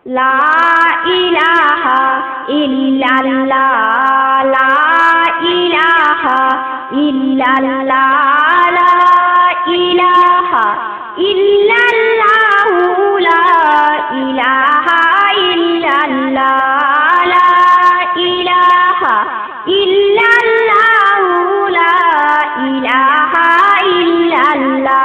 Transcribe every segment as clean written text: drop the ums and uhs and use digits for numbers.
লা ইলাহা ইল্লাল্লাহ লা ইলাহা ইল্লাল্লাহ লা ইলাহা ইল্লাল্লাহু লা ইলাহা ইল্লাল্লাহ লা ইলাহা ইল্লাল্লাহু লা ইলাহা ইল্লাল্লাহ।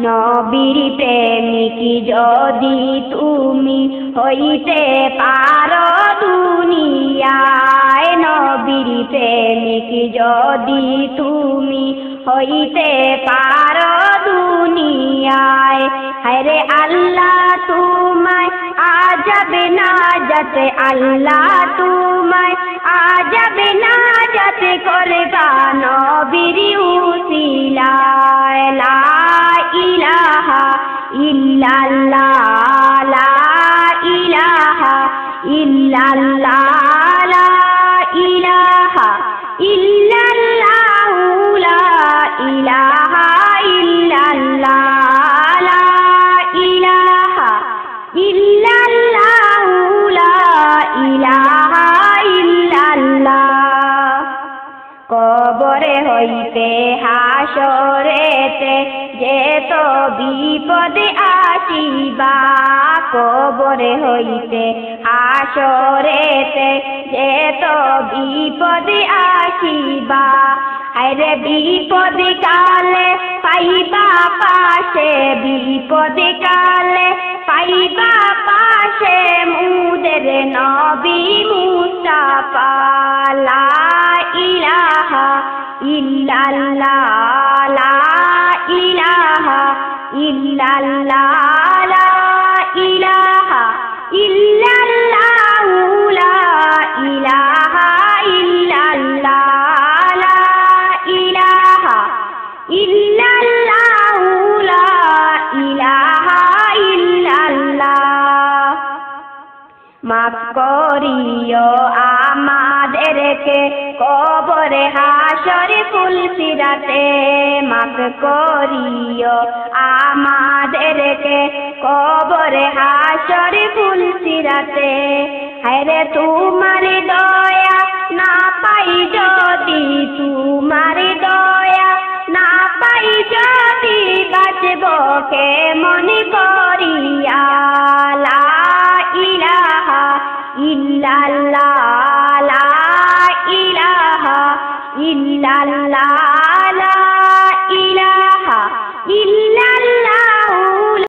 নবীর প্রেমিক যদি তুমি হইতে পারো দুনিয়ায়, নবীর প্রেমিক যদি তুমি হইতে পারো দুনিয়ায়, হায়রে আল্লাহ তোমায় আযাবে নাজাত, আল্লাহ তোমায় আযাবে নাজাত করবা নবীর উসিলায়। লা ইলাহা ইল্লাল্লাহ লা ইলাহা ইল্লাল্লাহ লা ইলাহা ইল্লাল্লাহু লা ইলাহা ইল্লাল্লাহ লা ইলাহা ইল্লাল্লাহু লা ইলাহা ইল্লাল্লাহ। কবরে হইতে হাসরেতে যেত বিপদ আসিবা, কবরে হইতে হাসরেতে যেত বিপদ আসিবা, আরে বিপদ কালে পাইবা পাশে, বিপদ কালে পাইবা পাশে মুদের নবী মুস্তাফা। লা ইলাহা ইল্লাল্লাহ লা ইলাহা ইল্লাল্লাহ লা ইলাহা ইল্লাল্লাহু লা ইলাহা ইল্লাল্লাহ লা ইলাহা ইল্লাল্লাহু লা ইলাহা ইল্লাল্লাহ। মাফ করিও আমাদেরকে কবরে হাসরে ফুলসিরাতে, মাফ করিও আমাদেরকে কবরে হাসরে ফুলসিরাতে, হায়রে তোমার দয়া না পাই যদি, তোমার দয়া না পাই যদি বাঁচব কেমন